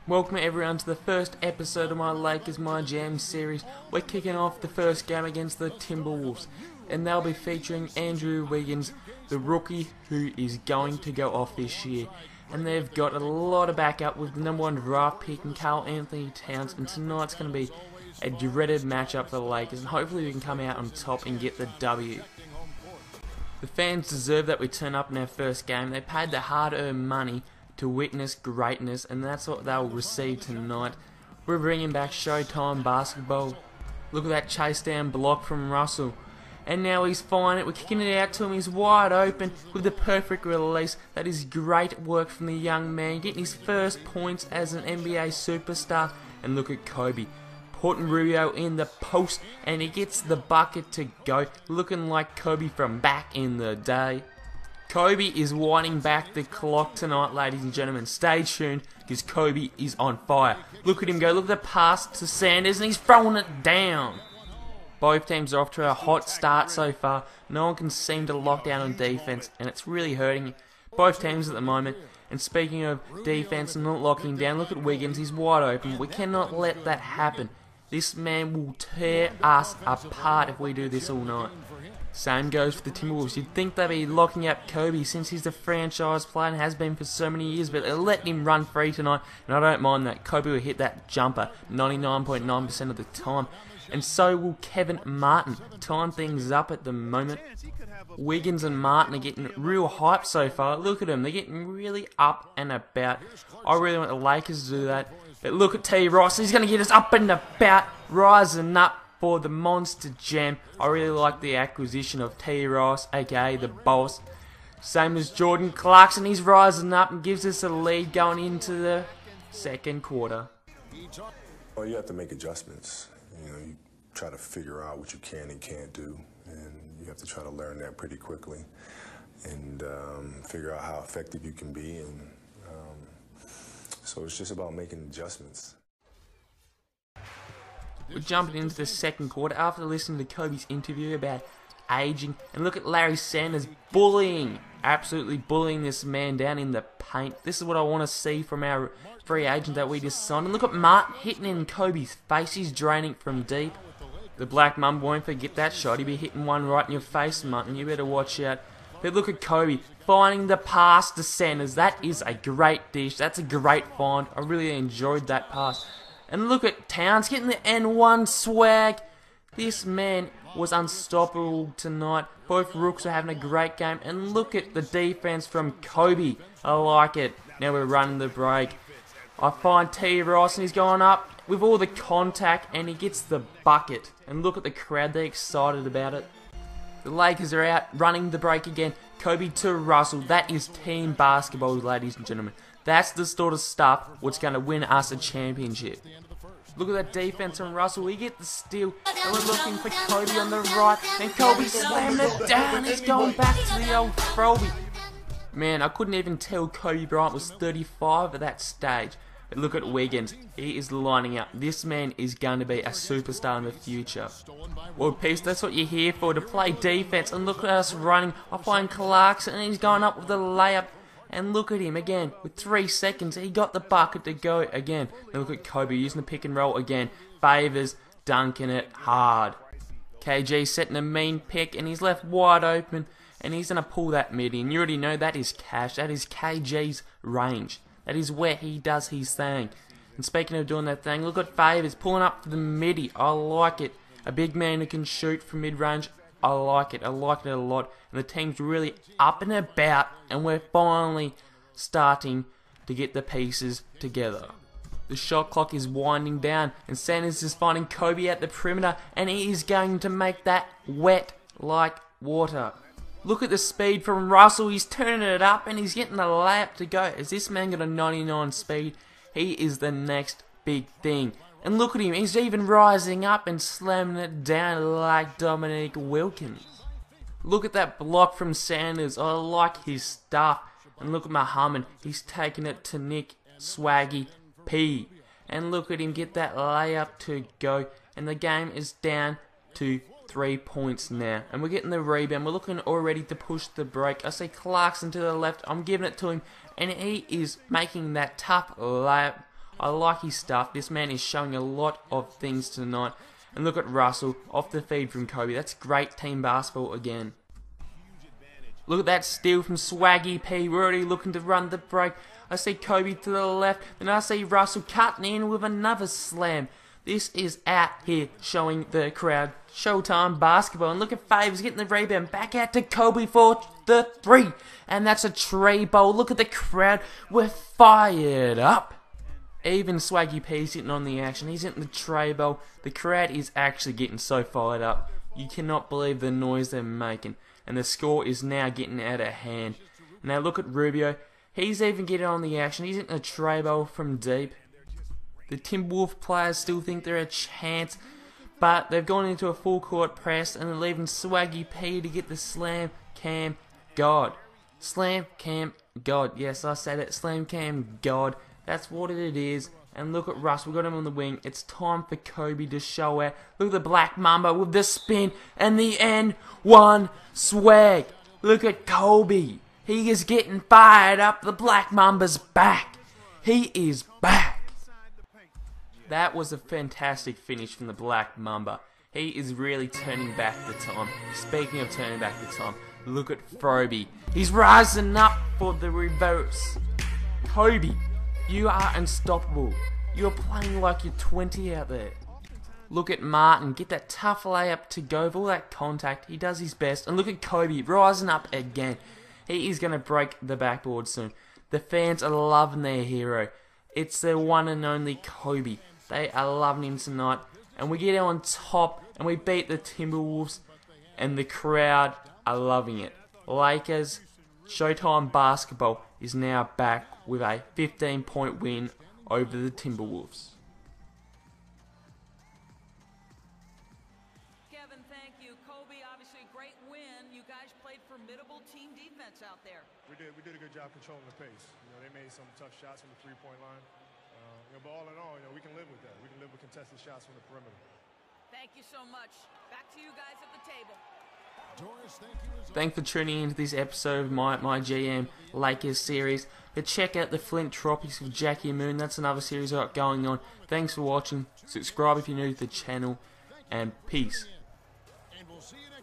Welcome everyone to the first episode of my Lakers MyGM series. We're kicking off the first game against the Timberwolves, and they'll be featuring Andrew Wiggins, the rookie who is going to go off this year. And they've got a lot of backup with the #1 draft pick and Karl Anthony Towns, and tonight's going to be a dreaded matchup for the Lakers, and hopefully we can come out on top and get the W. The fans deserve that we turn up in our first game. They paid their hard-earned money to witness greatness, and that's what they'll receive tonight. We're bringing back Showtime basketball. Look at that chase down block from Russell. And now he's finding it. We're kicking it out to him. He's wide open with the perfect release. That is great work from the young man, getting his first points as an NBA superstar. And look at Kobe putting Rubio in the post, and he gets the bucket to go, looking like Kobe from back in the day. Kobe is winding back the clock tonight, ladies and gentlemen. Stay tuned, because Kobe is on fire. Look at him go. Look at the pass to Sanders, and he's throwing it down. Both teams are off to a hot start so far. No one can seem to lock down on defense, and it's really hurting both teams at the moment. And speaking of defense and not locking down, look at Wiggins. He's wide open. We cannot let that happen. This man will tear us apart if we do this all night. Same goes for the Timberwolves. You'd think they'd be locking up Kobe since he's the franchise player and has been for so many years, but they're letting him run free tonight, and I don't mind that. Kobe will hit that jumper 99.9% of the time, and so will Kevin Martin. Tying things up at the moment. Wiggins and Martin are getting real hype so far. Look at them. They're getting really up and about. I really want the Lakers to do that. But look at T. Ross. He's going to get us up and about, rising up for the monster jam. I really like the acquisition of T. Ross, aka the boss. Same as Jordan Clarkson. He's rising up and gives us a lead going into the second quarter. Well, you have to make adjustments. You try to figure out what you can and can't do, and you have to try to learn that pretty quickly and figure out how effective you can be. And so it's just about making adjustments. We're jumping into the second quarter after listening to Kobe's interview about aging, and look at Larry Sanders bullying, absolutely bullying this man down in the paint. This is what I want to see from our free agent that we just signed. And look at Martin hitting in Kobe's face. He's draining from deep. The Black Mamba won't forget that shot. He'll be hitting one right in your face, Martin. You better watch out. But look at Kobe finding the pass to Sanders. That is a great dish. That's a great find. I really enjoyed that pass. And look at Towns getting the N1 swag. This man was unstoppable tonight. Both rooks are having a great game. And look at the defense from Kobe. I like it. Now we're running the break. I find T. Ross, and he's going up with all the contact, and he gets the bucket. And look at the crowd. They're excited about it. The Lakers are out running the break again. Kobe to Russell. That is team basketball, ladies and gentlemen. That's the sort of stuff what's going to win us a championship. Look at that defense on Russell. We get the steal, and we're looking for Kobe on the right, and Kobe slammed it down. He's going back to the old throwback. Man, I couldn't even tell Kobe Bryant was 35 at that stage. But look at Wiggins. He is lining up. This man is going to be a superstar in the future. Well, Peace, that's what you're here for, to play defense. And look at us running. I find Clarkson, and he's going up with the layup. And look at him again. With 3 seconds, he got the bucket to go again. Now look at Kobe using the pick and roll again. Favors, dunking it hard. KG setting a mean pick, and he's left wide open. And he's going to pull that mid in. You already know that is cash. That is KG's range. That is where he does his thing. And speaking of doing that thing, look at Favors pulling up for the midi. I like it. A big man who can shoot from mid-range. I like it. I like it a lot. And the team's really up and about, and we're finally starting to get the pieces together. The shot clock is winding down, and Sanders is finding Kobe at the perimeter, and he is going to make that wet like water. Look at the speed from Russell. He's turning it up, and he's getting the layup to go. Has this man got a 99 speed? He is the next big thing. And look at him. He's even rising up and slamming it down like Dominique Wilkins. Look at that block from Sanders. I like his stuff. And look at Muhammad. He's taking it to Nick Swaggy P. And look at him get that layup to go. And the game is down to 3 points now. And we're getting the rebound. We're looking already to push the break. I see Clarkson to the left. I'm giving it to him. And he is making that tough layup. I like his stuff. This man is showing a lot of things tonight. And look at Russell off the feed from Kobe. That's great team basketball again. Look at that steal from Swaggy P. We're already looking to run the break. I see Kobe to the left. Then I see Russell cutting in with another slam. This is out here showing the crowd Showtime basketball. And look at Favors getting the rebound. Back out to Kobe for the 3. And that's a tree bowl. Look at the crowd. We're fired up. Even Swaggy P's hitting on the action. He's hitting the tray bowl. The crowd is actually getting so fired up. You cannot believe the noise they're making. And the score is now getting out of hand. Now look at Rubio. He's even getting on the action. He's hitting a tray bowl from deep. The Timberwolves players still think they're a chance. But they've gone into a full court press. And they're leaving Swaggy P to get the slam cam god. Slam cam god. Yes, I said it. Slam cam god. That's what it is. And look at Russ. We've got him on the wing. It's time for Kobe to show out. Look at the Black Mamba with the spin and the N1 swag. Look at Kobe. He is getting fired up. The Black Mamba's back. He is back. That was a fantastic finish from the Black Mamba. He is really turning back the time. Speaking of turning back the time, look at Froby. He's rising up for the reverse. Kobe, you are unstoppable. You're playing like you're 20 out there. Look at Martin, get that tough layup to go with all that contact. He does his best. And look at Kobe, rising up again. He is going to break the backboard soon. The fans are loving their hero. It's their one and only Kobe. They are loving him tonight. And we get on top and we beat the Timberwolves. And the crowd are loving it. Lakers, Showtime basketball is now back with a 15-point win over the Timberwolves. Kevin, thank you. Kobe, obviously a great win. You guys played formidable team defense out there. We did a good job controlling the pace. They made some tough shots from the three-point line. But all in all, we can live with that. We can live with contested shots from the perimeter. Thank you so much. Back to you guys at the table. Thanks for tuning into this episode of MyGM Lakers series. But check out the Flint Tropics with Jackie and Moon. That's another series I've got going on. Thanks for watching. Subscribe if you're new to the channel. And peace.